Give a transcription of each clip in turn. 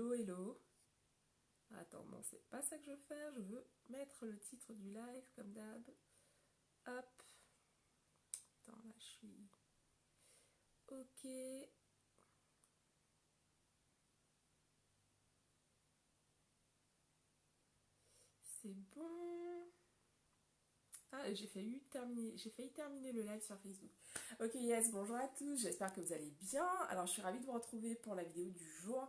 Hello, hello. Attends, non, c'est pas ça que je veux faire. Je veux mettre le titre du live comme d'hab. Hop. Attends, là, je suis... Ok. C'est bon. Ah, j'ai failli terminer le live sur Facebook. Ok, yes, bonjour à tous, j'espère que vous allez bien. Alors, je suis ravie de vous retrouver pour la vidéo du jour.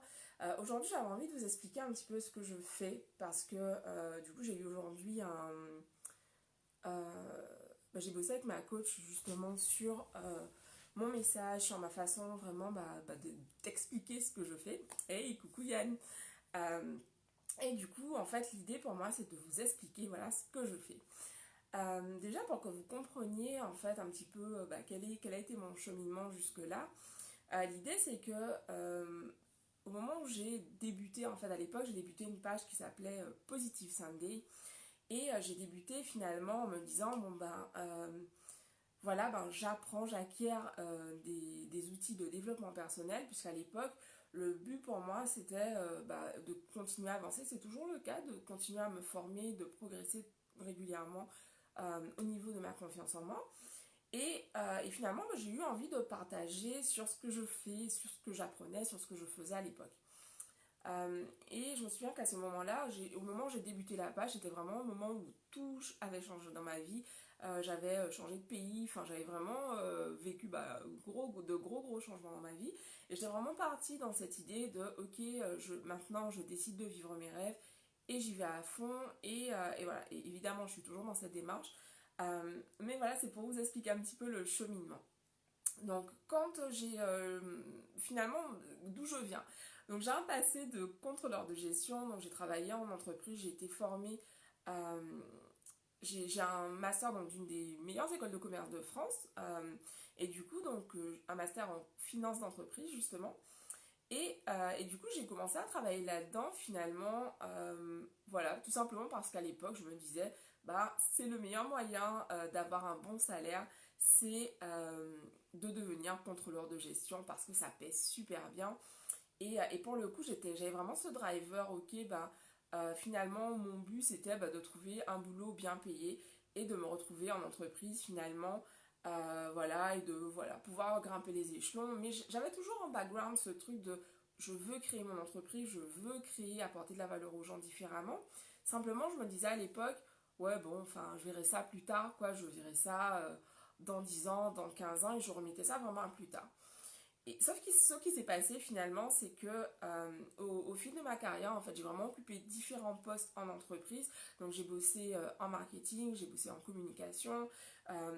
Aujourd'hui, j'avais envie de vous expliquer un petit peu ce que je fais parce que du coup, j'ai eu aujourd'hui j'ai bossé avec ma coach justement sur mon message, sur ma façon vraiment d'expliquer ce que je fais. Hey, coucou Yann. Euh, et du coup, en fait, l'idée pour moi, c'est de vous expliquer voilà ce que je fais. Déjà pour que vous compreniez en fait un petit peu quel a été mon cheminement jusque-là. L'idée c'est que au moment où j'ai débuté, en fait à l'époque, j'ai débuté une page qui s'appelait Positive Sunday. Et j'ai débuté finalement en me disant, voilà, j'acquiers des outils de développement personnel, puisqu'à l'époque, le but pour moi, c'était de continuer à avancer. C'est toujours le cas, de continuer à me former, de progresser régulièrement au niveau de ma confiance en moi. Et finalement, j'ai eu envie de partager sur ce que je fais, sur ce que j'apprenais, sur ce que je faisais à l'époque. Et je me souviens qu'à ce moment-là, au moment où j'ai débuté la page, c'était vraiment le moment où tout avait changé dans ma vie. J'avais changé de pays, enfin j'avais vraiment vécu de gros changements dans ma vie. Et j'étais vraiment partie dans cette idée de ok, maintenant je décide de vivre mes rêves et j'y vais à fond. Et voilà, et évidemment je suis toujours dans cette démarche. Mais voilà, c'est pour vous expliquer un petit peu le cheminement. Donc, quand j'ai finalement d'où je viens. Donc, j'ai un passé de contrôleur de gestion. Donc, j'ai travaillé en entreprise, j'ai été formée. euh, j'ai un master dans une des meilleures écoles de commerce de France. Et du coup, un master en finance d'entreprise, justement. Et du coup, j'ai commencé à travailler là-dedans finalement, voilà, tout simplement parce qu'à l'époque, je me disais, c'est le meilleur moyen d'avoir un bon salaire, c'est de devenir contrôleur de gestion parce que ça paie super bien. Et pour le coup, j'avais vraiment ce driver, ok, finalement, mon but c'était de trouver un boulot bien payé et de me retrouver en entreprise finalement, voilà, et de voilà, pouvoir grimper les échelons. Mais j'avais toujours en background ce truc de je veux créer mon entreprise, je veux créer, apporter de la valeur aux gens différemment. Simplement, je me disais à l'époque, ouais, bon, enfin, je verrai ça plus tard, quoi, je verrai ça dans 10 ans, dans 15 ans, et je remettais ça vraiment à plus tard. Et, ce qui s'est passé finalement, c'est que au fil de ma carrière, en fait, j'ai vraiment occupé différents postes en entreprise. Donc j'ai bossé en marketing, j'ai bossé en communication,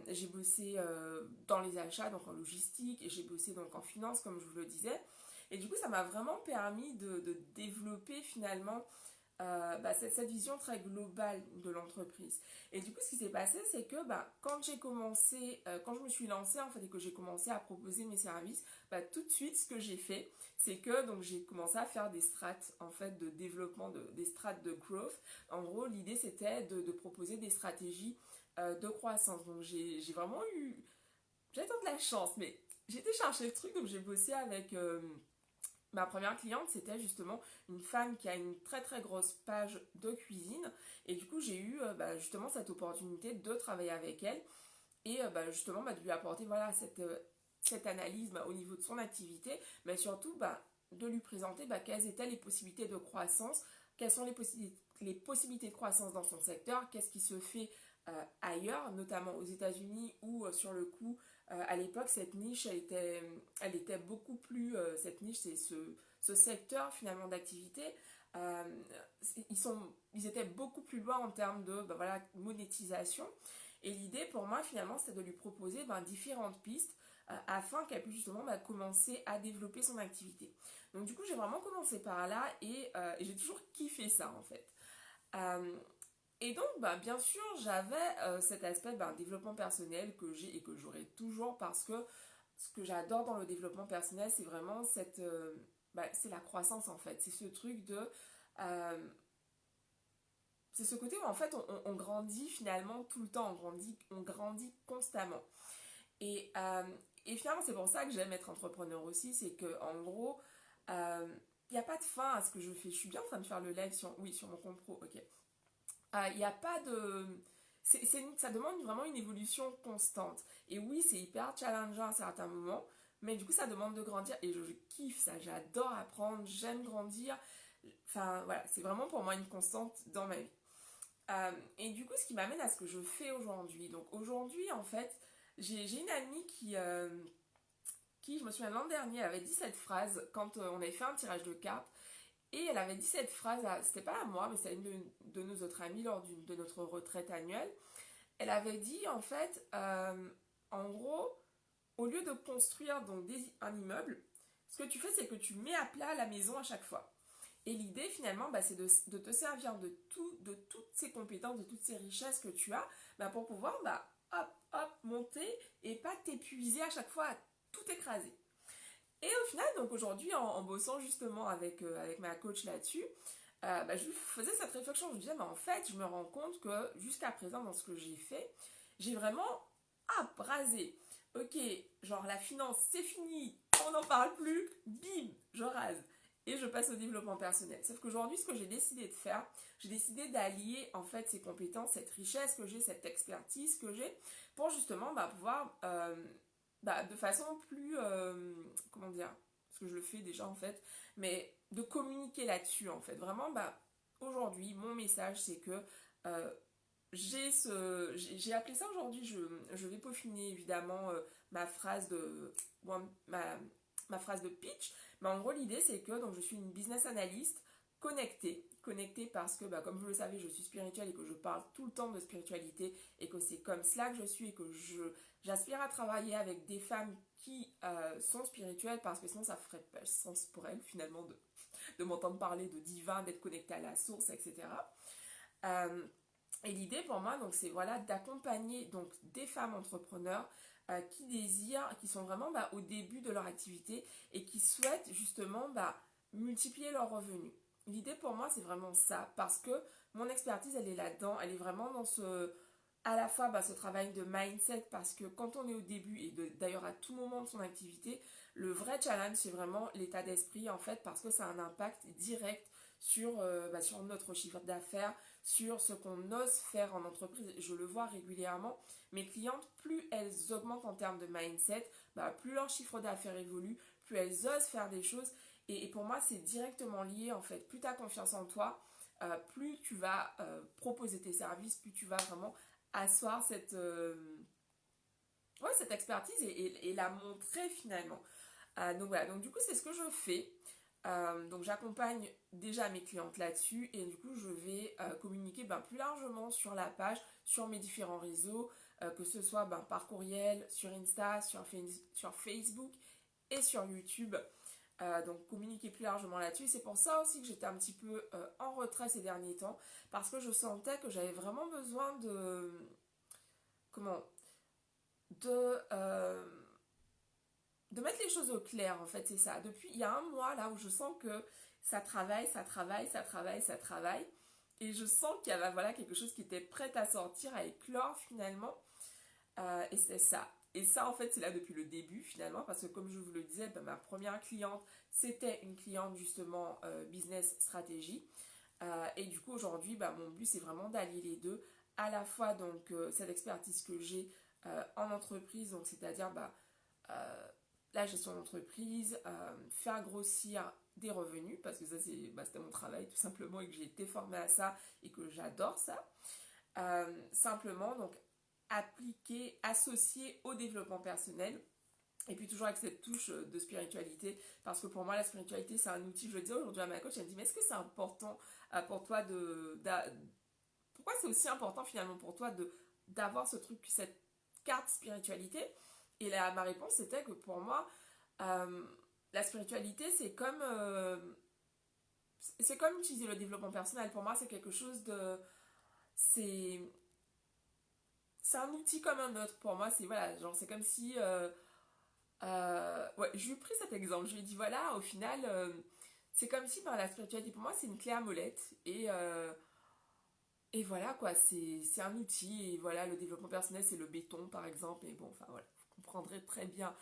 j'ai bossé dans les achats, donc en logistique, et j'ai bossé donc en finance, comme je vous le disais. Et du coup, ça m'a vraiment permis de développer finalement cette vision très globale de l'entreprise. Et du coup, ce qui s'est passé, c'est que quand j'ai commencé, quand je me suis lancée en fait et que j'ai commencé à proposer mes services, tout de suite, ce que j'ai fait, c'est que donc j'ai commencé à faire des strates en fait de développement, des strates de growth. En gros, l'idée c'était de proposer des stratégies de croissance. Donc j'ai vraiment eu, j'ai tant de la chance, mais j'ai été chercher le truc, donc j'ai bossé avec ma première cliente, c'était justement une femme qui a une très très grosse page de cuisine. Et du coup, j'ai eu justement cette opportunité de travailler avec elle et justement de lui apporter voilà, cette analyse au niveau de son activité, mais surtout de lui présenter quelles étaient les possibilités de croissance, quelles sont les possibilités de croissance dans son secteur, qu'est-ce qui se fait ailleurs, notamment aux États-Unis où sur le coup, à l'époque, cette niche, elle était beaucoup plus, cette niche, c'est ce secteur finalement d'activité, euh, ils étaient beaucoup plus loin en termes de voilà, monétisation. Et l'idée pour moi finalement c'était de lui proposer différentes pistes afin qu'elle puisse justement commencer à développer son activité. Donc du coup j'ai vraiment commencé par là et j'ai toujours kiffé ça en fait. Euh, et donc bien sûr j'avais cet aspect développement personnel que j'ai et que j'aurai toujours parce que ce que j'adore dans le développement personnel c'est vraiment c'est la croissance en fait. C'est ce truc de... euh, c'est ce côté où en fait on grandit finalement tout le temps, on grandit constamment. Et, euh, et finalement c'est pour ça que j'aime être entrepreneur aussi, c'est que en gros, euh, y a pas de fin à ce que je fais. Je suis bien en train de faire le live sur, oui, sur mon compte pro, ok. Il n'y a pas de... ça demande vraiment une évolution constante. Et oui, c'est hyper challengeant à certains moments, mais du coup, ça demande de grandir. Et je kiffe ça, j'adore apprendre, j'aime grandir. Enfin, voilà, c'est vraiment pour moi une constante dans ma vie. Et du coup, ce qui m'amène à ce que je fais aujourd'hui. Donc aujourd'hui, en fait, j'ai une amie qui, je me souviens l'an dernier, elle avait dit cette phrase quand on avait fait un tirage de cartes. Et elle avait dit cette phrase, c'était pas à moi, mais c'était à une de nos autres amies lors de notre retraite annuelle. Elle avait dit en fait, en gros, au lieu de construire donc un immeuble, ce que tu fais, c'est que tu mets à plat la maison à chaque fois. Et l'idée finalement, bah, c'est de te servir de toutes ces compétences, de toutes ces richesses que tu as, bah, pour pouvoir bah, hop, hop, monter et pas t'épuiser à chaque fois à tout écraser. Et au final, donc aujourd'hui, en bossant justement avec ma coach là-dessus, bah, je lui faisais cette réflexion. Je me disais, bah, en fait, je me rends compte que jusqu'à présent, dans ce que j'ai fait, j'ai vraiment rasé. Ok, genre la finance, c'est fini, on n'en parle plus, bim, je rase. Et je passe au développement personnel. Sauf qu'aujourd'hui, ce que j'ai décidé de faire, j'ai décidé d'allier en fait ces compétences, cette richesse que j'ai, cette expertise que j'ai, pour justement bah, pouvoir bah, de façon plus, comment dire, parce que je le fais déjà en fait, mais de communiquer là-dessus en fait. Vraiment, bah, aujourd'hui, mon message c'est que euh, j'ai appelé ça aujourd'hui, je vais peaufiner évidemment ma phrase de, ma, ma phrase de pitch, mais en gros l'idée c'est que donc, je suis une business analyst connectée parce que bah, comme vous le savez je suis spirituelle et que je parle tout le temps de spiritualité et que c'est comme cela que je suis et que j'aspire à travailler avec des femmes qui sont spirituelles parce que sinon ça ferait pas sens pour elles finalement de m'entendre parler de divin, d'être connectée à la source, etc. Euh, et l'idée pour moi, donc, c'est voilà, d'accompagner donc, des femmes entrepreneurs qui désirent, qui sont vraiment bah, au début de leur activité et qui souhaitent justement bah, multiplier leurs revenus. L'idée pour moi, c'est vraiment ça, parce que mon expertise, elle est là-dedans, elle est vraiment dans à la fois bah, ce travail de mindset, parce que quand on est au début, et d'ailleurs à tout moment de son activité, le vrai challenge, c'est vraiment l'état d'esprit, en fait, parce que ça a un impact direct sur notre chiffre d'affaires, sur ce qu'on ose faire en entreprise. Je le vois régulièrement. Mes clientes, plus elles augmentent en termes de mindset, bah, plus leur chiffre d'affaires évolue, plus elles osent faire des choses. Et pour moi, c'est directement lié en fait. Plus tu as confiance en toi, plus tu vas proposer tes services, plus tu vas vraiment asseoir cette expertise et la montrer finalement. Donc voilà, donc du coup c'est ce que je fais. Donc j'accompagne déjà mes clientes là-dessus et du coup je vais communiquer ben, plus largement sur la page, sur mes différents réseaux, que ce soit ben, par courriel, sur Insta, sur Facebook et sur YouTube. Donc communiquer plus largement là-dessus. C'est pour ça aussi que j'étais un petit peu en retrait ces derniers temps parce que je sentais que j'avais vraiment besoin comment de de mettre les choses au clair en fait, c'est ça. Depuis il y a un mois là où je sens que ça travaille et je sens qu'il y avait voilà, quelque chose qui était prêt à sortir, à éclore finalement. Et c'est ça. Et ça en fait c'est là depuis le début finalement parce que comme je vous le disais, ben, ma première cliente c'était une cliente justement business stratégie. Et du coup aujourd'hui ben, mon but c'est vraiment d'allier les deux, à la fois donc cette expertise que j'ai en entreprise, donc c'est-à-dire bah, la gestion d'entreprise, faire grossir des revenus, parce que ça c'était mon travail tout simplement et que j'ai été formée à ça et que j'adore ça. Simplement donc appliquer, associer au développement personnel. Et puis toujours avec cette touche de spiritualité, parce que pour moi la spiritualité c'est un outil, je le disais aujourd'hui à ma coach, elle me dit mais est-ce que c'est important pour toi pourquoi c'est aussi important finalement pour toi d'avoir ce truc, cette carte spiritualité. Et là, ma réponse c'était que pour moi, euh, la spiritualité c'est comme utiliser le développement personnel. Pour moi, c'est quelque chose de c'est c'est un outil comme un autre. Pour moi, c'est voilà, genre c'est comme si ouais, je lui ai pris cet exemple. Je lui ai dit voilà, au final, c'est comme si par la spiritualité pour moi c'est une clé à molette et voilà quoi, c'est un outil et voilà, le développement personnel c'est le béton par exemple, et bon, enfin voilà, vous comprendrez très bien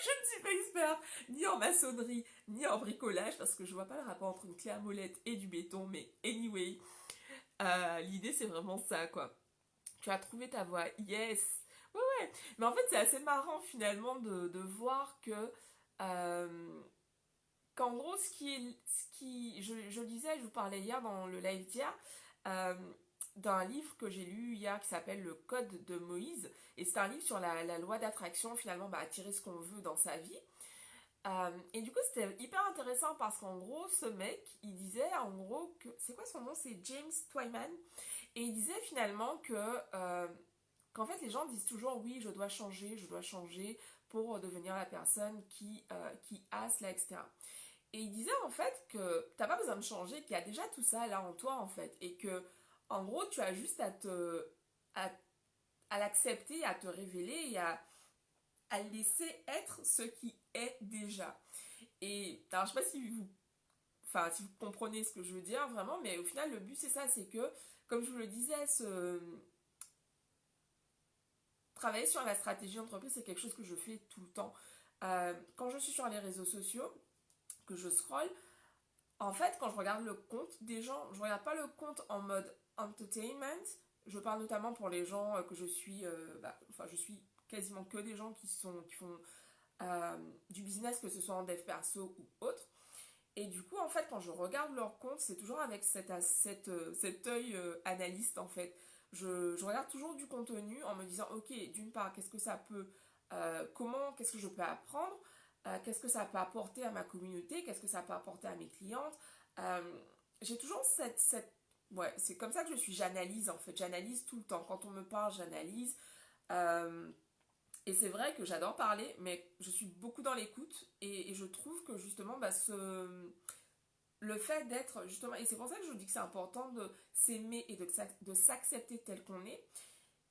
Je ne suis pas experte ni en maçonnerie, ni en bricolage, parce que je vois pas le rapport entre une clé à molette et du béton, mais anyway, l'idée c'est vraiment ça, quoi. Tu as trouvé ta voie, yes. Ouais, ouais. Mais en fait, c'est assez marrant finalement de voir que, euh, qu'en gros, je disais, je vous parlais hier dans le live d'hier, euh, d'un livre que j'ai lu hier qui s'appelle Le Code de Moïse. Et c'est un livre sur la loi d'attraction, finalement, bah, attirer ce qu'on veut dans sa vie. Et du coup, c'était hyper intéressant parce qu'en gros, ce mec, il disait en gros que. C'est quoi son nom? C'est James Twyman. Et il disait finalement que. Qu'en fait, les gens disent toujours oui, je dois changer pour devenir la personne qui a cela, etc. Et il disait en fait que t'as pas besoin de changer, qu'il y a déjà tout ça là en toi en fait. Et que, en gros, tu as juste à, à l'accepter, à te révéler et à laisser être ce qui est déjà. Et alors, je sais pas si vous comprenez ce que je veux dire vraiment, mais au final, le but c'est ça, c'est que, comme je vous le disais, travailler sur la stratégie d'entreprise, c'est quelque chose que je fais tout le temps. Quand je suis sur les réseaux sociaux, que je scroll, en fait, quand je regarde le compte des gens, je regarde pas le compte en mode entertainment. Je parle notamment pour les gens que je suis, je suis quasiment que des gens qui font du business, que ce soit en dev perso ou autre. Et du coup, en fait, quand je regarde leur compte, c'est toujours avec cet œil analyste, en fait. Je regarde toujours du contenu en me disant, ok, d'une part, qu'est-ce que ça peut, qu'est-ce que je peux apprendre, qu'est-ce que ça peut apporter à ma communauté, qu'est-ce que ça peut apporter à mes clientes. J'ai toujours ouais, c'est comme ça que je suis, j'analyse, en fait. J'analyse tout le temps. Quand on me parle, j'analyse. Euh, et c'est vrai que j'adore parler, mais je suis beaucoup dans l'écoute et je trouve que justement, le fait d'être justement, et c'est pour ça que je dis que c'est important de s'aimer et de s'accepter tel qu'on est,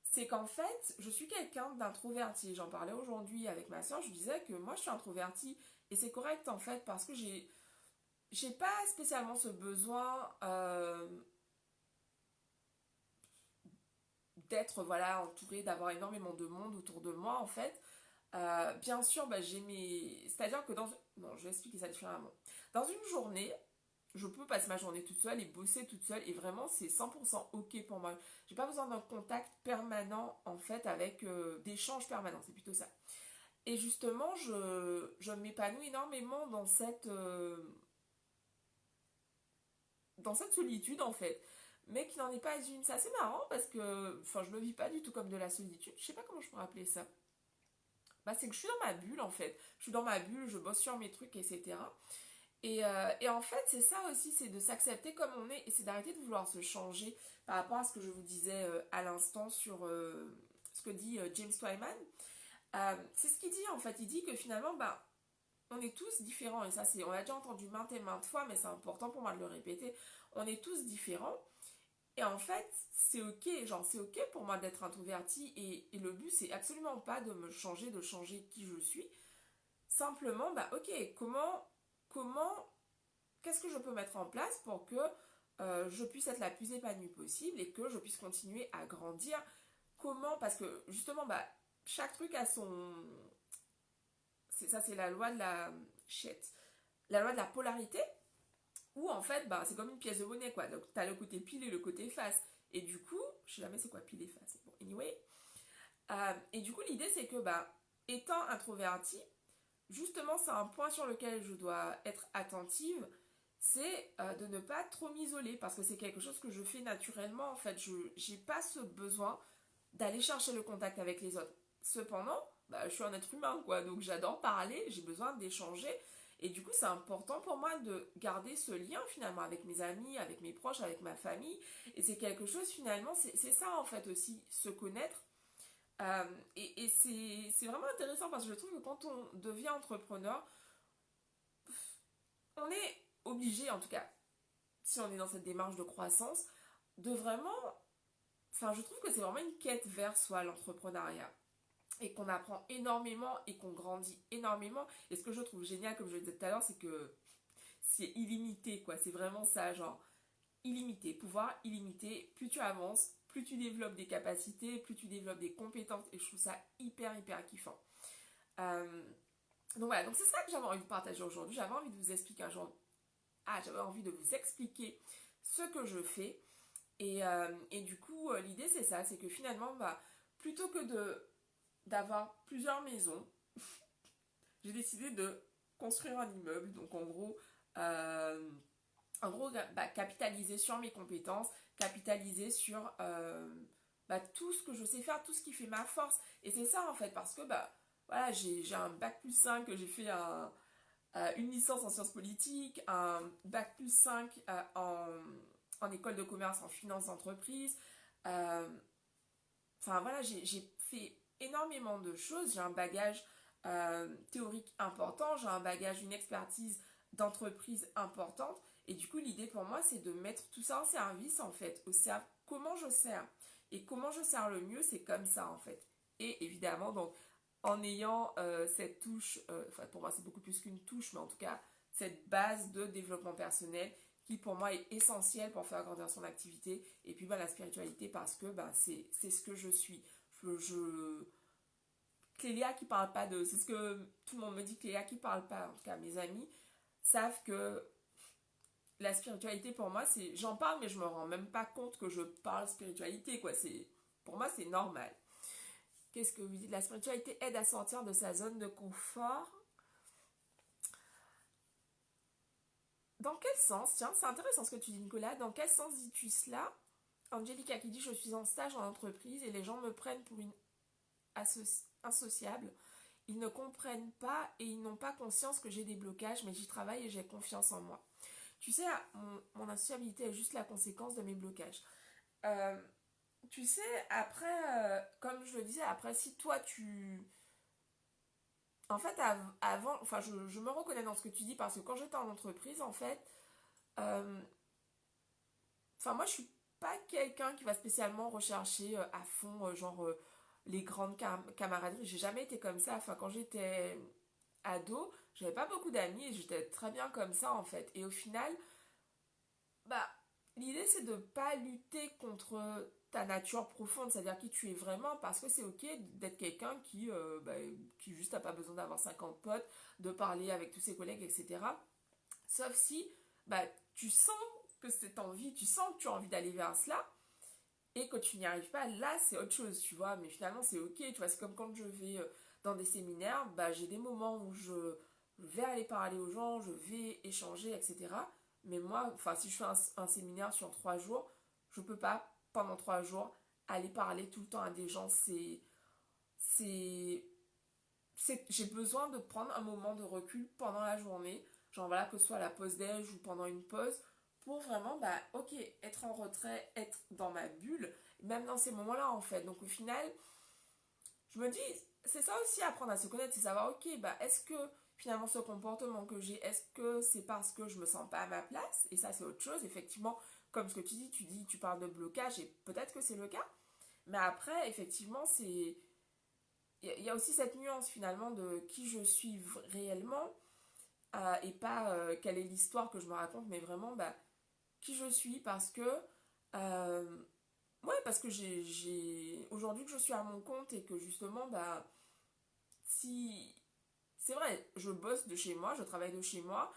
c'est qu'en fait, je suis quelqu'un d'introverti. J'en parlais aujourd'hui avec ma soeur, je disais que moi je suis introvertie et c'est correct en fait parce que j'ai pas spécialement ce besoin d'être voilà entourée, d'avoir énormément de monde autour de moi en fait. Bien sûr, bah, j'ai mes. C'est-à-dire que dans. Non, je vais expliquer ça différemment. Dans une journée, je peux passer ma journée toute seule et bosser toute seule et vraiment c'est 100% ok pour moi. J'ai pas besoin d'un contact permanent en fait avec d'échanges permanents, c'est plutôt ça. Et justement, je m'épanouis énormément dans cette solitude en fait. Mais qui n'en est pas une. C'est assez marrant parce que enfin, je le vis pas du tout comme de la solitude. Je sais pas comment je pourrais appeler ça. Bah, c'est que je suis dans ma bulle en fait. Je suis dans ma bulle, je bosse sur mes trucs, etc. Et en fait, c'est ça aussi, c'est de s'accepter comme on est et c'est d'arrêter de vouloir se changer par rapport à ce que je vous disais à l'instant sur ce que dit James Twyman. C'est ce qu'il dit en fait. Il dit que finalement, bah, on est tous différents et ça, on l'a déjà entendu maintes et maintes fois, mais c'est important pour moi de le répéter. On est tous différents. Et en fait, c'est ok, genre c'est ok pour moi d'être introverti et le but c'est absolument pas de me changer, de changer qui je suis. Simplement, bah ok, comment, qu'est-ce que je peux mettre en place pour que je puisse être la plus épanouie possible et que je puisse continuer à grandir. Comment, parce que justement, bah chaque truc a c'est la loi de la loi de la polarité où en fait, bah c'est comme une pièce de monnaie quoi. Donc t'as le côté pile et le côté face. Et du coup, je sais jamais c'est quoi pile et face. Bon, anyway. Et du coup, l'idée c'est que bah étant introverti, justement, c'est un point sur lequel je dois être attentive, c'est de ne pas trop m'isoler parce que c'est quelque chose que je fais naturellement. En fait, je n'ai pas ce besoin d'aller chercher le contact avec les autres. Cependant, bah, je suis un être humain, quoi, donc j'adore parler, j'ai besoin d'échanger. Et du coup, c'est important pour moi de garder ce lien finalement avec mes amis, avec mes proches, avec ma famille. Et c'est quelque chose finalement, c'est ça en fait aussi, se connaître et c'est vraiment intéressant parce que je trouve que quand on devient entrepreneur, on est obligé, en tout cas, si on est dans cette démarche de croissance, de vraiment. Enfin, je trouve que c'est vraiment une quête vers soi, l'entrepreneuriat. Et qu'on apprend énormément et qu'on grandit énormément. Et ce que je trouve génial, comme je le disais tout à l'heure, c'est que c'est illimité, quoi. C'est vraiment ça, genre illimité, pouvoir illimité. Plus tu avances, plus tu développes des capacités, plus tu développes des compétences. Et je trouve ça hyper, hyper kiffant. Euh, Donc voilà, donc c'est ça que j'avais envie de partager aujourd'hui. J'avais envie de vous expliquer un jour. Ah, j'avais envie de vous expliquer ce que je fais. Et du coup, l'idée c'est ça, c'est que finalement, bah, plutôt que d'avoir plusieurs maisons, j'ai décidé de construire un immeuble. Donc euh, en gros bah, capitaliser sur mes compétences, capitaliser sur bah, tout ce que je sais faire, tout ce qui fait ma force. Et c'est ça en fait, parce que bah, voilà, j'ai un bac plus 5, j'ai fait une licence en sciences politiques, un bac plus 5 en école de commerce, en finance d'entreprise. Euh, Enfin voilà, j'ai fait énormément de choses. J'ai un bagage théorique important, j'ai un bagage, une expertise d'entreprise importante. Et du coup, l'idée pour moi, c'est de mettre tout ça en service, en fait, comment je sers. Et comment je sers le mieux, c'est comme ça, en fait. Et évidemment, donc, en ayant cette touche, enfin, pour moi, c'est beaucoup plus qu'une touche, mais en tout cas, cette base de développement personnel qui pour moi est essentiel pour faire grandir son activité. Et puis bah, la spiritualité parce que bah, c'est ce que je suis. Clélia qui parle pas de... C'est ce que tout le monde me dit, Clélia qui parle pas, en tout cas mes amis, savent que la spiritualité pour moi, c'est... J'en parle mais je me rends même pas compte que je parle spiritualité, quoi. Pour moi, c'est normal. Qu'est-ce que vous dites? La spiritualité aide à sortir de sa zone de confort. Dans quel sens? Tiens, c'est intéressant ce que tu dis, Nicolas. Dans quel sens dis-tu cela? Angelica qui dit je suis en stage en entreprise et les gens me prennent pour une insociable. Ils ne comprennent pas et ils n'ont pas conscience que j'ai des blocages, mais j'y travaille et j'ai confiance en moi. Tu sais, mon insociabilité est juste la conséquence de mes blocages. Euh, Tu sais, après, comme je le disais, après, si toi tu... En fait, avant, enfin, je me reconnais dans ce que tu dis parce que quand j'étais en entreprise, en fait, euh, enfin, moi, je suis pas quelqu'un qui va spécialement rechercher à fond, les grandes camaraderies. J'ai jamais été comme ça. Enfin, quand j'étais ado, j'avais pas beaucoup d'amis et j'étais très bien comme ça, en fait. Et au final, bah, l'idée, c'est de pas lutter contre ta nature profonde, c'est-à-dire qui tu es vraiment, parce que c'est ok d'être quelqu'un qui juste a pas besoin d'avoir 50 potes, de parler avec tous ses collègues, etc. Sauf si bah, tu sens que cette envie, tu sens que tu as envie d'aller vers cela et que tu n'y arrives pas, là c'est autre chose, tu vois, mais finalement c'est ok, tu vois, c'est comme quand je vais dans des séminaires, bah, j'ai des moments où je vais aller parler aux gens, je vais échanger, etc. Mais moi, enfin si je fais un séminaire sur 3 jours, je peux pas pendant 3 jours aller parler tout le temps à des gens, c'est, j'ai besoin de prendre un moment de recul pendant la journée, genre voilà, que ce soit à la pause déj ou pendant une pause, pour vraiment, bah, ok, être en retrait, être dans ma bulle, même dans ces moments-là, en fait. Donc au final, je me dis, c'est ça aussi apprendre à se connaître, c'est savoir, ok, bah, est-ce que finalement ce comportement que j'ai, est-ce que c'est parce que je me sens pas à ma place? Et ça, c'est autre chose, effectivement, comme ce que tu dis, tu parles de blocage, et peut-être que c'est le cas, mais après, effectivement, il y a aussi cette nuance finalement de qui je suis réellement et pas quelle est l'histoire que je me raconte, mais vraiment bah, qui je suis parce que euh, ouais parce que aujourd'hui que je suis à mon compte et que justement bah si c'est vrai je bosse de chez moi, je travaille de chez moi,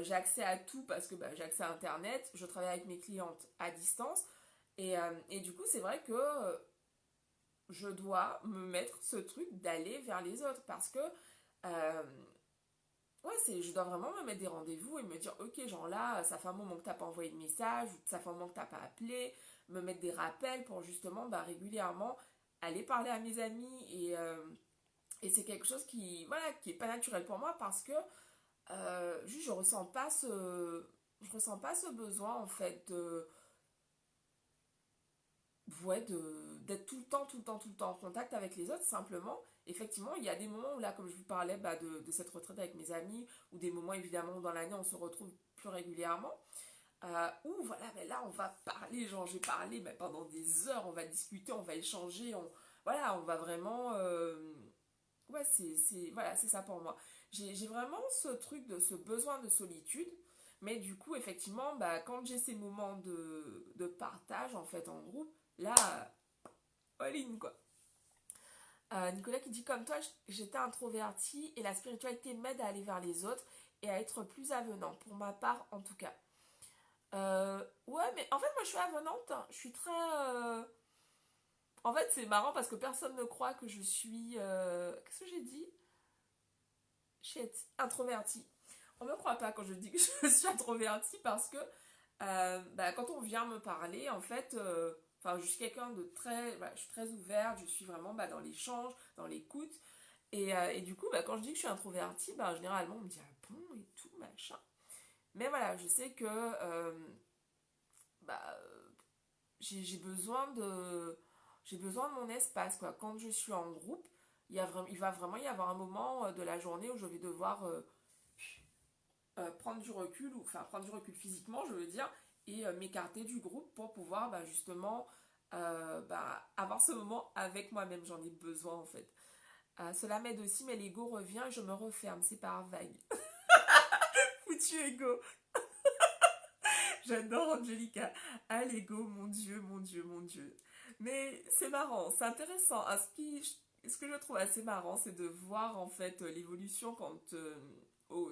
j'ai accès à tout parce que bah, j'ai accès à internet, je travaille avec mes clientes à distance et du coup c'est vrai que je dois me mettre ce truc d'aller vers les autres parce que euh, ouais, je dois vraiment me mettre des rendez-vous et me dire, ok, genre là, ça fait un moment que t'as pas envoyé de message, ou ça fait un moment que t'as pas appelé, me mettre des rappels pour justement bah, régulièrement aller parler à mes amis et c'est quelque chose qui, voilà, qui est pas naturel pour moi parce que juste je ressens pas ce besoin en fait ouais, d'être tout le temps en contact avec les autres, simplement. Effectivement, il y a des moments où là, comme je vous parlais bah, de cette retraite avec mes amis, ou des moments évidemment où dans l'année on se retrouve plus régulièrement, où voilà, mais là on va parler, genre j'ai parlé mais pendant des heures, on va discuter, on va échanger, voilà, on va vraiment... ouais, voilà, c'est ça pour moi. J'ai vraiment ce truc de ce besoin de solitude, mais du coup, effectivement, bah, quand j'ai ces moments de partage en fait en groupe, là, all in quoi. Nicolas qui dit comme toi, j'étais introverti et la spiritualité m'aide à aller vers les autres et à être plus avenant, pour ma part en tout cas. Ouais, mais en fait, moi je suis avenante, hein. Je suis très. En fait, c'est marrant parce que personne ne croit que je suis. Qu'est-ce que j'ai dit? Shit, introvertie. On me croit pas quand je dis que je suis introvertie parce que bah, quand on vient me parler, en fait, enfin, je suis quelqu'un de très. Voilà, je suis très ouverte, je suis vraiment bah, dans l'échange, dans l'écoute. Et du coup, bah, quand je dis que je suis introvertie, bah, généralement, on me dit ah bon et tout, machin. Mais voilà, je sais que bah, j'ai besoin j'ai besoin de mon espace, quoi. Quand je suis en groupe, il va vraiment y avoir un moment de la journée où je vais devoir prendre du recul, ou enfin prendre du recul physiquement, je veux dire, et m'écarter du groupe pour pouvoir bah, justement bah, avoir ce moment avec moi-même. J'en ai besoin en fait. Cela m'aide aussi, mais l'ego revient et je me referme. C'est par vague. Foutu ego. J'adore Angelica. Ah, l'ego, mon Dieu, mon Dieu, mon Dieu. Mais c'est marrant, c'est intéressant. Ce que je trouve assez marrant, c'est de voir en fait l'évolution quand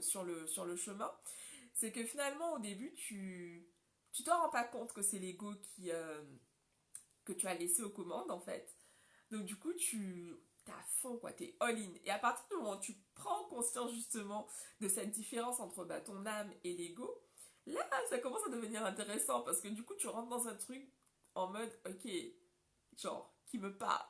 sur le chemin. C'est que finalement, au début, tu t'en rends pas compte que c'est l'ego que tu as laissé aux commandes en fait. Donc du coup, tu t'es à fond, quoi, t'es all-in. Et à partir du moment où tu prends conscience justement de cette différence entre bah, ton âme et l'ego, là, ça commence à devenir intéressant parce que du coup, tu rentres dans un truc en mode, ok, genre, qui me parle?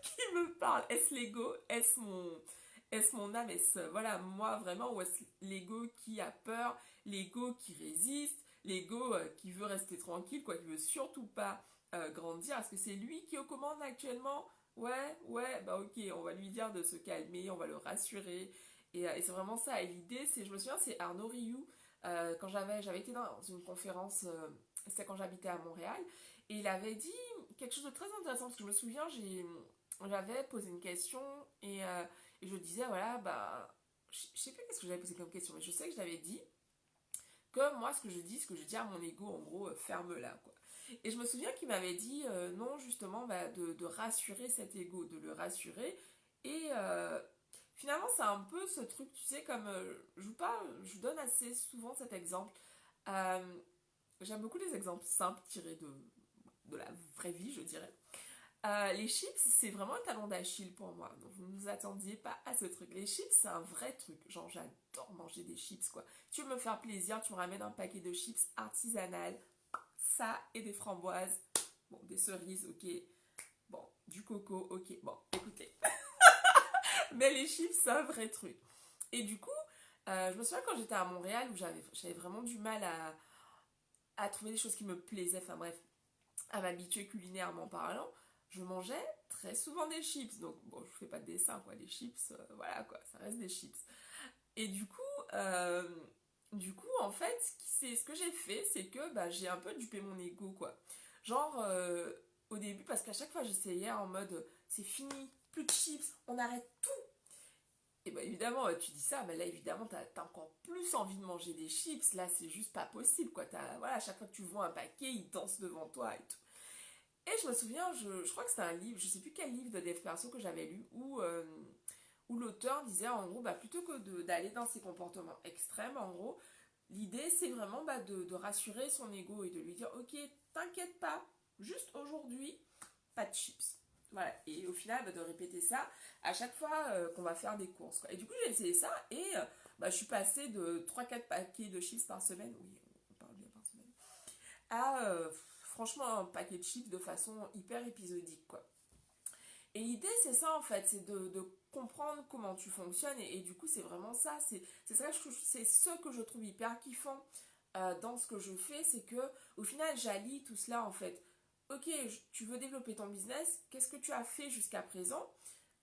Qui me parle? Est-ce l'ego? Est-ce mon âme? Est-ce, voilà, moi vraiment? Ou est-ce l'ego qui a peur? L'ego qui résiste? L'ego qui veut rester tranquille, quoi, qui veut surtout pas grandir? Est-ce que c'est lui qui est aux commandes actuellement? Ouais, ouais, bah ok, on va lui dire de se calmer, on va le rassurer. Et c'est vraiment ça. Et l'idée, c'est, je me souviens, c'est Arnaud Rioux, quand j'avais été dans une conférence, c'était quand j'habitais à Montréal, et il avait dit quelque chose de très intéressant, parce que je me souviens, j'avais posé une question, et je disais, voilà, bah, je sais plus qu'est-ce que j'avais posé comme question, mais je sais que je l'avais dit, que moi, ce que je dis à mon ego, en gros, ferme-la, quoi. Et je me souviens qu'il m'avait dit, non, justement, bah, de rassurer cet ego, de le rassurer, et finalement, c'est un peu ce truc, tu sais, comme, je vous donne assez souvent cet exemple. Euh, J'aime beaucoup les exemples simples tirés de la vraie vie, je dirais. Les chips, c'est vraiment un talon d'Achille pour moi. Donc, vous ne vous attendiez pas à ce truc. Les chips, c'est un vrai truc. Genre, j'adore manger des chips, quoi. Tu veux me faire plaisir, tu me ramènes un paquet de chips artisanales. Ça et des framboises. Bon, des cerises, ok. Bon, du coco, ok. Bon, écoutez. Mais les chips, c'est un vrai truc. Et du coup, je me souviens quand j'étais à Montréal où j'avais vraiment du mal à trouver des choses qui me plaisaient. Enfin bref, à m'habituer culinairement parlant, je mangeais très souvent des chips. Donc, bon, je fais pas de dessin, quoi. Les chips, voilà, quoi, ça reste des chips. Et euh, du coup en fait, ce que j'ai fait, c'est que bah, j'ai un peu dupé mon ego, quoi. Genre, au début, parce qu'à chaque fois, j'essayais en mode, c'est fini, plus de chips, on arrête tout. Et bah évidemment, tu dis ça, mais là évidemment, t'as encore plus envie de manger des chips. Là, c'est juste pas possible, quoi. Voilà, à chaque fois que tu vois un paquet, il danse devant toi et tout. Et je me souviens, je crois que c'était un livre, je sais plus quel livre de dev perso que j'avais lu, où l'auteur disait en gros, bah, plutôt que d'aller dans ces comportements extrêmes, en gros, l'idée c'est vraiment bah, de rassurer son ego et de lui dire, ok, t'inquiète pas, juste aujourd'hui, pas de chips. Voilà, et au final, bah, de répéter ça à chaque fois qu'on va faire des courses, quoi. Et du coup, j'ai essayé ça et bah, je suis passée de 3 4 paquets de chips par semaine, oui, on parle bien par semaine, à franchement un paquet de chips de façon hyper épisodique, quoi. Et l'idée, c'est ça en fait, c'est de comprendre comment tu fonctionnes et du coup, c'est vraiment ça. C'est ce que je trouve hyper kiffant dans ce que je fais, c'est que au final, j'allie tout cela en fait. Ok, tu veux développer ton business, qu'est-ce que tu as fait jusqu'à présent?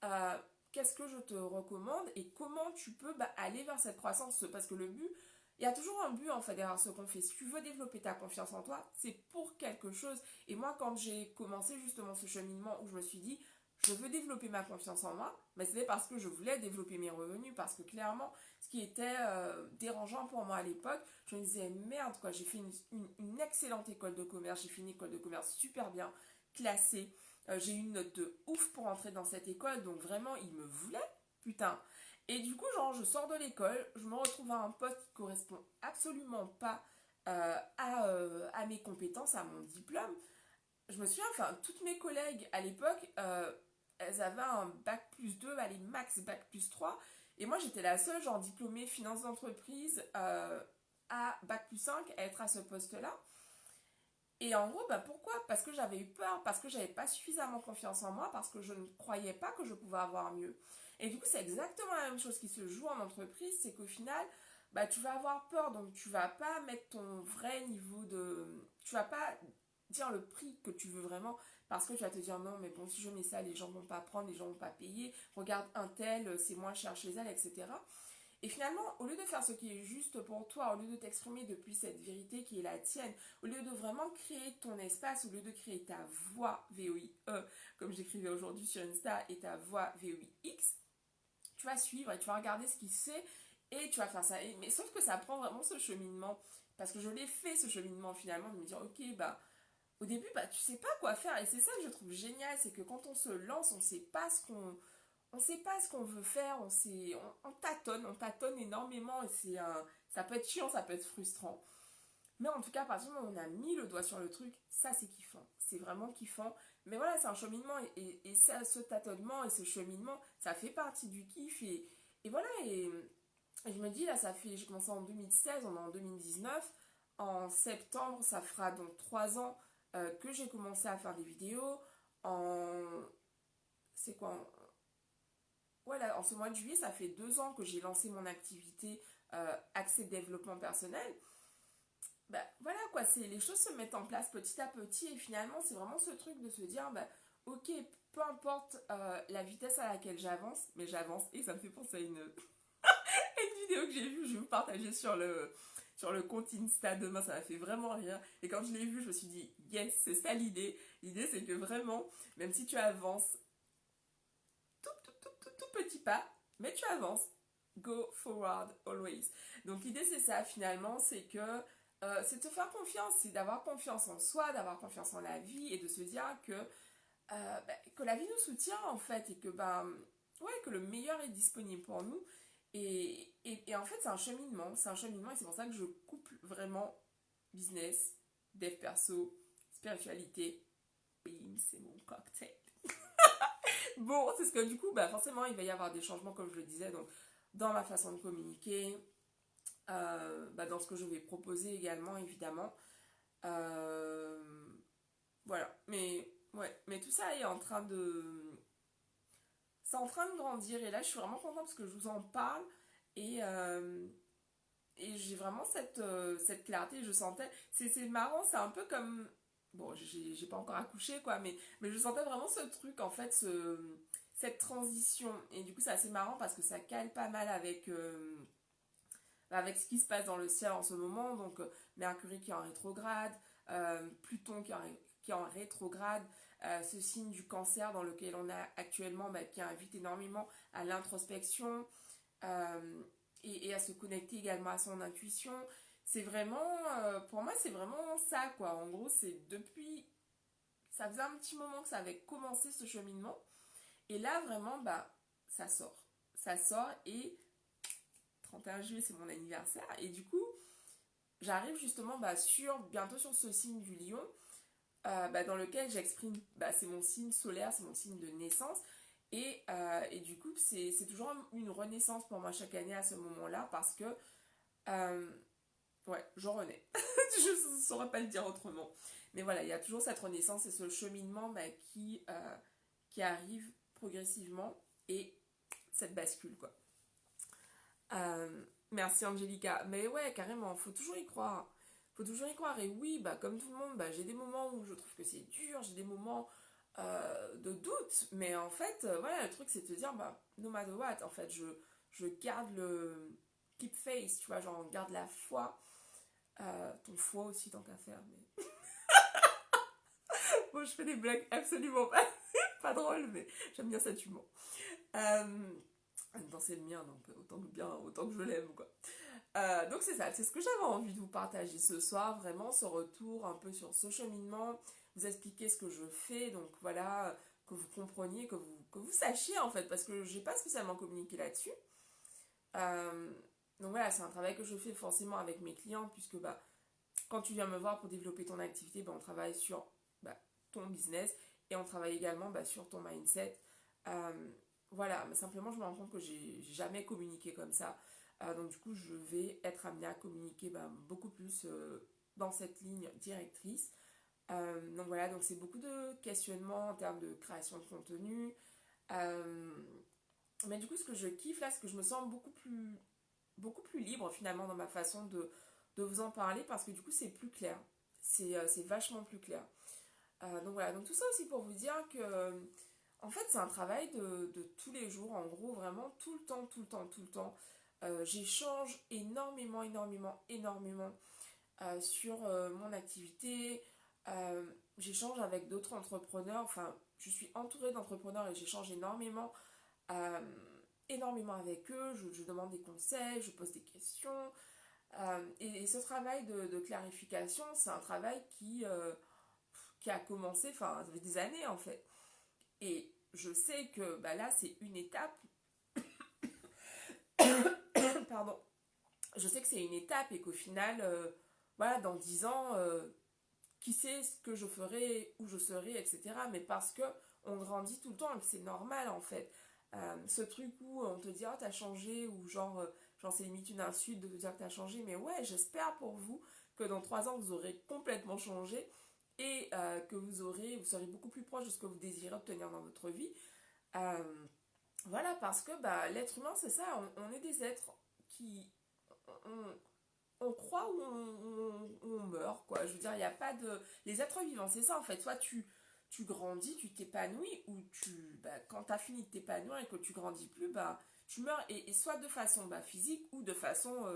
Euh, Qu'est-ce que je te recommande et comment tu peux bah, aller vers cette croissance? Parce que le but, il y a toujours un but en fait derrière ce qu'on fait. Si tu veux développer ta confiance en toi, c'est pour quelque chose. Et moi, quand j'ai commencé justement ce cheminement où je me suis dit, je veux développer ma confiance en moi, mais c'était parce que je voulais développer mes revenus, parce que clairement, ce qui était dérangeant pour moi à l'époque, je me disais, merde, quoi, j'ai fait une excellente école de commerce, j'ai fait une école de commerce super bien classée, J'ai eu une note de ouf pour entrer dans cette école, donc vraiment, ils me voulaient, putain. Et du coup, genre, je sors de l'école, je me retrouve à un poste qui correspond absolument pas à mes compétences, à mon diplôme. Je me souviens, enfin, toutes mes collègues à l'époque, elles avaient un bac+2, allez, max bac+3. Et moi, j'étais la seule, genre, diplômée finance d'entreprise à bac+5 à être à ce poste-là. Et en gros, bah pourquoi? Parce que j'avais eu peur, parce que j'avais pas suffisamment confiance en moi, parce que je ne croyais pas que je pouvais avoir mieux. Et du coup, c'est exactement la même chose qui se joue en entreprise, c'est qu'au final, bah tu vas avoir peur, donc tu vas pas mettre ton vrai niveau de... Tu vas pas dire le prix que tu veux vraiment, parce que tu vas te dire non, mais bon, si je mets ça, les gens vont pas prendre, les gens vont pas payer, regarde un tel, c'est moins cher chez elle, etc. Et finalement, au lieu de faire ce qui est juste pour toi, au lieu de t'exprimer depuis cette vérité qui est la tienne, au lieu de vraiment créer ton espace, au lieu de créer ta voix VOIE, comme j'écrivais aujourd'hui sur Insta, et ta voix VOIX, tu vas suivre et tu vas regarder ce qui se fait et tu vas faire ça. Mais sauf que ça prend vraiment ce cheminement, parce que je l'ai fait ce cheminement finalement, de me dire ok, bah au début, bah tu sais pas quoi faire. Et c'est ça que je trouve génial, c'est que quand on se lance, on sait pas ce qu'on veut faire, on tâtonne énormément et ça peut être chiant, ça peut être frustrant. Mais en tout cas, à partir du moment où on a mis le doigt sur le truc, ça c'est kiffant, c'est vraiment kiffant. Mais voilà, c'est un cheminement et ça, ce tâtonnement et ce cheminement, ça fait partie du kiff et voilà. Et je me dis là, j'ai commencé en 2016, on est en 2019. En septembre, ça fera donc 3 ans que j'ai commencé à faire des vidéos. En, c'est quoi? Voilà, en ce mois de juillet, ça fait 2 ans que j'ai lancé mon activité axée développement personnel. Bah, voilà quoi, les choses se mettent en place petit à petit et finalement c'est vraiment ce truc de se dire bah, ok, peu importe la vitesse à laquelle j'avance, mais j'avance et ça me fait penser à une vidéo que j'ai vue, je vais vous partager sur le compte Insta demain, ça m'a fait vraiment rire. Et quand je l'ai vue, je me suis dit yes, c'est ça l'idée. L'idée c'est que vraiment, même si tu avances tout petit pas, mais tu avances. Go forward always. Donc l'idée c'est ça finalement, c'est que c'est de te faire confiance, c'est d'avoir confiance en soi, d'avoir confiance en la vie et de se dire que la vie nous soutient en fait et que ouais, que le meilleur est disponible pour nous. Et en fait c'est un cheminement et c'est pour ça que je couple vraiment business, dev perso, spiritualité. Bim, c'est mon cocktail. Bon, c'est ce que du coup, bah, forcément, il va y avoir des changements, comme je le disais, donc dans ma façon de communiquer, dans ce que je vais proposer également, évidemment. Euh, voilà, mais ouais, mais tout ça est en train de, c'est en train de grandir et là, je suis vraiment contente parce que je vous en parle et et j'ai vraiment cette clarté, je sentais, c'est marrant, c'est un peu comme, bon, j'ai pas encore accouché, quoi, mais je sentais vraiment ce truc, en fait, cette transition. Et du coup, c'est assez marrant parce que ça cale pas mal avec ce qui se passe dans le ciel en ce moment. Donc, Mercure qui est en rétrograde, Pluton qui est en rétrograde, ce signe du cancer dans lequel on est actuellement, qui invite énormément à l'introspection. Euh, et à se connecter également à son intuition. C'est vraiment, pour moi, c'est vraiment ça, quoi. En gros, c'est depuis, ça faisait un petit moment que ça avait commencé ce cheminement. Et là, vraiment, ça sort. Ça sort et 31 juillet, c'est mon anniversaire. Et du coup, j'arrive justement bientôt sur ce signe du lion, dans lequel j'exprime, c'est mon signe solaire, c'est mon signe de naissance. Et du coup, c'est toujours une renaissance pour moi chaque année à ce moment-là parce que euh, ouais, je renais. Je ne saurais pas le dire autrement. Mais voilà, il y a toujours cette renaissance et ce cheminement qui arrive progressivement et cette bascule, quoi. Merci Angelica. Mais ouais, carrément, faut toujours y croire. Faut toujours y croire. Et oui, comme tout le monde, j'ai des moments où je trouve que c'est dur, j'ai des moments de doute. Mais en fait, voilà, le truc, c'est de te dire, no matter what, en fait, je garde le keep faith, tu vois, genre, garde la foi. Ton foie aussi, tant qu'à faire. Mais... bon, je fais des blagues absolument pas drôles, mais j'aime bien cet humour. Non, c'est le mien, donc autant que je l'aime, quoi. Donc c'est ça, c'est ce que j'avais envie de vous partager ce soir, vraiment ce retour un peu sur ce cheminement, vous expliquer ce que je fais, donc voilà, que vous compreniez, que vous sachiez en fait, parce que j'ai pas spécialement communiqué là-dessus. Euh, donc voilà, c'est un travail que je fais forcément avec mes clients, puisque bah, quand tu viens me voir pour développer ton activité, bah, on travaille sur bah, ton business et on travaille également bah, sur ton mindset. Euh, voilà, mais simplement je me rends compte que j'ai jamais communiqué comme ça. Donc du coup, je vais être amenée à communiquer bah, beaucoup plus dans cette ligne directrice. Donc voilà, donc c'est beaucoup de questionnements en termes de création de contenu. Euh, mais du coup, ce que je kiffe là, c'est que je me sens beaucoup plus libre finalement dans ma façon de vous en parler parce que du coup, c'est plus clair. C'est vachement plus clair. Donc voilà, donc tout ça aussi pour vous dire que en fait, c'est un travail de tous les jours, en gros, vraiment tout le temps, tout le temps, tout le temps. J'échange énormément, énormément, énormément sur mon activité. J'échange avec d'autres entrepreneurs. Enfin, je suis entourée d'entrepreneurs et j'échange énormément, euh, énormément avec eux. Je demande des conseils, je pose des questions. Et ce travail de clarification, c'est un travail qui a commencé, enfin, ça fait des années en fait. Et je sais que bah, là, c'est une étape. Pardon. Je sais que c'est une étape et qu'au final, voilà, dans 10 ans, qui sait ce que je ferai, où je serai, etc. Mais parce que on grandit tout le temps et que c'est normal en fait. Ce truc où on te dit oh t'as changé ou genre c'est limite une insulte de te dire que t'as changé, mais ouais j'espère pour vous que dans 3 ans vous aurez complètement changé et que vous serez beaucoup plus proche de ce que vous désirez obtenir dans votre vie. Euh, voilà parce que bah, l'être humain c'est ça, on est des êtres qui on, on croit ou on meurt, quoi. Je veux dire, il n'y a pas de... Les êtres vivants, c'est ça, en fait. Soit tu grandis, tu t'épanouis, ou bah, quand tu as fini de t'épanouir et que tu grandis plus, bah, tu meurs. Et soit de façon bah, physique ou de façon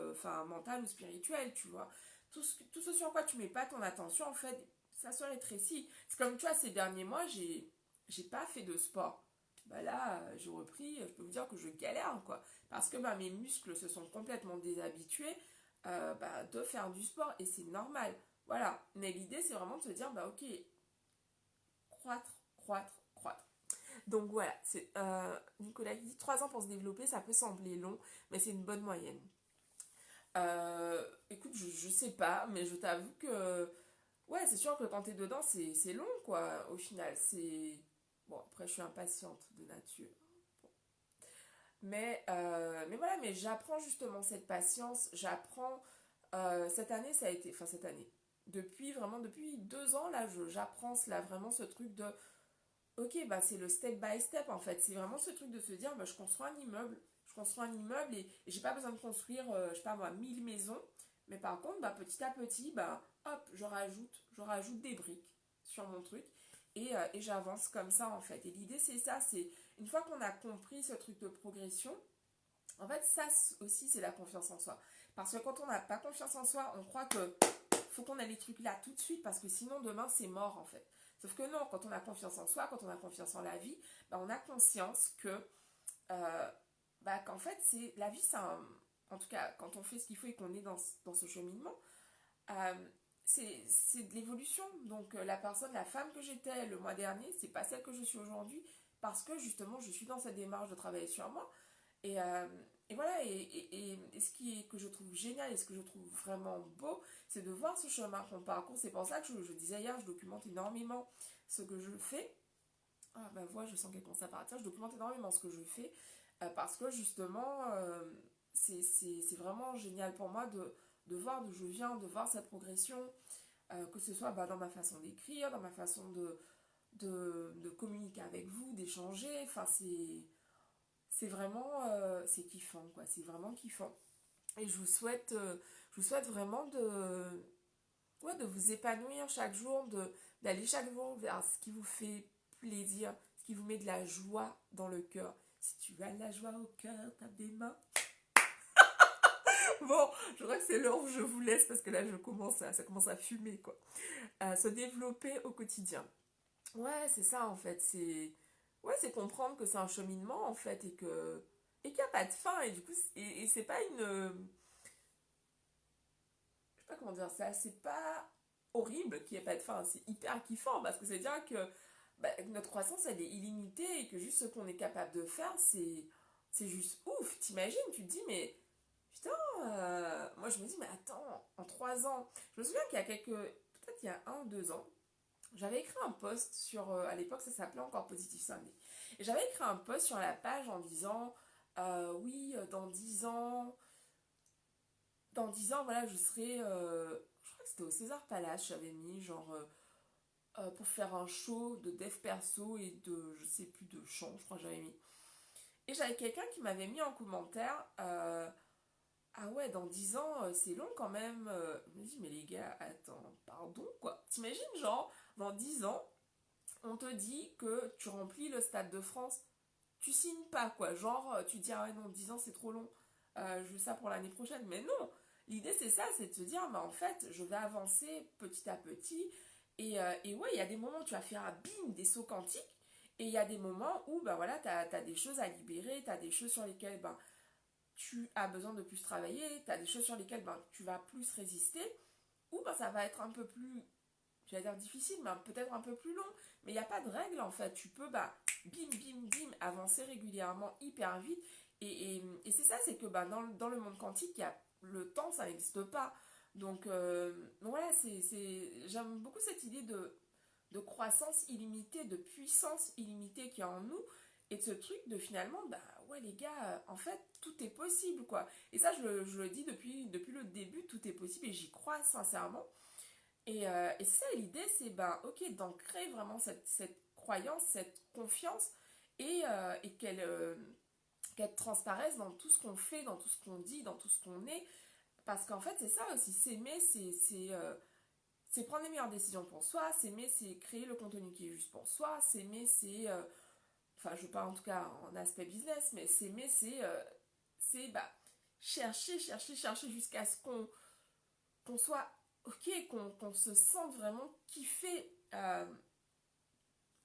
mentale ou spirituelle, tu vois. Tout ce sur quoi tu mets pas ton attention, en fait, ça se rétrécit. C'est comme, tu vois, ces derniers mois, j'ai pas fait de sport. Bah là, j'ai repris, je peux vous dire que je galère, quoi. Parce que bah, mes muscles se sont complètement déshabitués bah, de faire du sport et c'est normal. Voilà. Mais l'idée, c'est vraiment de se dire, bah ok, croître, croître, croître. Donc voilà, c'est Nicolas qui dit 3 ans pour se développer, ça peut sembler long, mais c'est une bonne moyenne. Écoute, je sais pas, mais je t'avoue que ouais, c'est sûr que quand t'es dedans, c'est long, quoi, au final. C'est. Bon, après, je suis impatiente de nature. Mais voilà, mais j'apprends justement cette patience. J'apprends. Cette année, ça a été. Enfin, cette année. Depuis 2 ans, là, j'apprends là, vraiment ce truc de. Ok, bah, c'est le step by step, en fait. C'est vraiment ce truc de se dire, bah, je construis un immeuble. Je construis un immeuble et j'ai pas besoin de construire, je sais pas moi, 1000 maisons. Mais par contre, bah, petit à petit, bah, hop, je rajoute des briques sur mon truc et j'avance comme ça en fait. Et l'idée c'est ça, c'est une fois qu'on a compris ce truc de progression, en fait ça aussi c'est la confiance en soi. Parce que quand on n'a pas confiance en soi, on croit que faut qu'on ait les trucs là tout de suite parce que sinon demain c'est mort en fait. Sauf que non, quand on a confiance en soi, quand on a confiance en la vie, bah, on a conscience que bah, qu'en fait c'est la vie c'est un... En tout cas, quand on fait ce qu'il faut et qu'on est dans ce cheminement, euh, c'est de l'évolution. Donc la personne, la femme que j'étais le mois dernier, c'est pas celle que je suis aujourd'hui parce que justement je suis dans cette démarche de travailler sur moi. Et, euh, et voilà, et ce qui est que je trouve génial et ce que je trouve vraiment beau, c'est de voir ce chemin qu'on parcourt. C'est pour ça que je disais hier, je documente énormément ce que je fais. Ah, ma voix, je sens qu'elle commence à partir. Je documente énormément ce que je fais parce que justement, c'est vraiment génial pour moi de voir d'où je viens, de voir cette progression, que ce soit bah, dans ma façon d'écrire, dans ma façon de communiquer avec vous, d'échanger. Enfin, c'est vraiment c'est kiffant, quoi. C'est vraiment kiffant. Et je vous souhaite vraiment ouais, de vous épanouir chaque jour, d'aller chaque jour vers ce qui vous fait plaisir, ce qui vous met de la joie dans le cœur. Si tu as de la joie au cœur, tape des mains. Bon, je crois que c'est l'heure où je vous laisse parce que là, ça commence à fumer, quoi. Se développer au quotidien. Ouais, c'est ça, en fait. Ouais, c'est comprendre que c'est un cheminement, en fait, et qu'il n'y a pas de fin. Et du coup, et c'est pas une... Je sais pas comment dire ça. C'est pas horrible, qu'il n'y ait pas de fin. C'est hyper kiffant parce que c'est-à-dire que bah, notre croissance, elle est illimitée et que juste ce qu'on est capable de faire, c'est juste ouf. T'imagines, tu te dis, mais putain, moi je me dis, mais attends, en 3 ans, je me souviens qu'il y a peut-être il y a 1 ou 2 ans, j'avais écrit un post sur, à l'époque ça s'appelait encore Positif Samedi, et j'avais écrit un post sur la page en disant, oui, dans 10 ans, voilà, je serai, je crois que c'était au César Palace, j'avais mis genre, pour faire un show de dev perso et de, je sais plus, de chant, je crois que j'avais mis. Et j'avais quelqu'un qui m'avait mis en commentaire, ah ouais, dans 10 ans, c'est long quand même. Je me dis, mais les gars, attends, pardon, quoi. T'imagines, genre, dans 10 ans, on te dit que tu remplis le Stade de France, tu signes pas, quoi. Genre, tu dis, ah ouais, non, 10 ans, c'est trop long. Je veux ça pour l'année prochaine. Mais non, l'idée, c'est ça, c'est de se dire, bah, en fait, je vais avancer petit à petit. Et ouais, il y a des moments où tu vas faire un bim, des sauts quantiques. Et il y a des moments où, bah voilà, t'as des choses à libérer, t'as des choses sur lesquelles, ben, tu as besoin de plus travailler, tu as des choses sur lesquelles ben, tu vas plus résister, ou ben, ça va être un peu plus, j'allais dire difficile, mais peut-être un peu plus long. Mais il n'y a pas de règle en fait. Tu peux bah, bim, bim, bim, avancer régulièrement hyper vite. Et c'est ça, c'est que bah, dans le monde quantique, le temps, ça n'existe pas. Donc voilà, j'aime beaucoup cette idée de croissance illimitée, de puissance illimitée qu'il y a en nous. Et de ce truc de finalement, bah ouais les gars, en fait, tout est possible quoi. Et ça, je le dis depuis le début, tout est possible et j'y crois sincèrement. Et c'est ça l'idée, c'est ben ok, d'ancrer vraiment cette croyance, cette confiance et qu'elle transparaisse dans tout ce qu'on fait, dans tout ce qu'on dit, dans tout ce qu'on est. Parce qu'en fait, c'est ça aussi, s'aimer, c'est prendre les meilleures décisions pour soi, s'aimer, c'est créer le contenu qui est juste pour soi, s'aimer, c'est enfin je parle en tout cas en aspect business, mais s'aimer c'est bah, chercher jusqu'à ce qu'on soit ok, qu'on se sente vraiment kiffé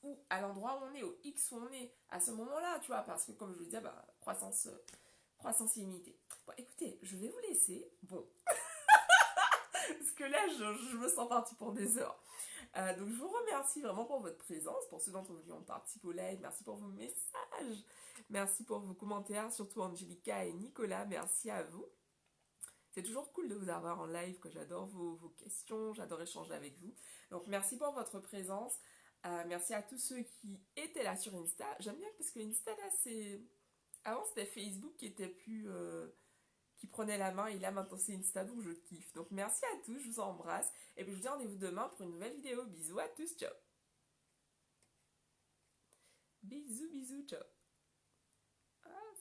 ou à l'endroit où on est, au X où on est, à ce moment-là, tu vois, parce que comme je vous disais, bah, croissance illimitée. Bon, écoutez, je vais vous laisser, bon, parce que là, je me sens partie pour des heures. Donc je vous remercie vraiment pour votre présence, pour ceux d'entre vous qui ont participé au live, merci pour vos messages, merci pour vos commentaires, surtout Angelica et Nicolas, merci à vous. C'est toujours cool de vous avoir en live, que j'adore vos questions, j'adore échanger avec vous. Donc merci pour votre présence, merci à tous ceux qui étaient là sur Insta. J'aime bien parce que Insta là c'est... Avant c'était Facebook qui était plus... qui prenait la main et là maintenant c'est Insta donc je kiffe. Donc merci à tous, je vous embrasse et puis je vous dis rendez-vous demain pour une nouvelle vidéo. Bisous à tous, ciao. Bisous, bisous, ciao.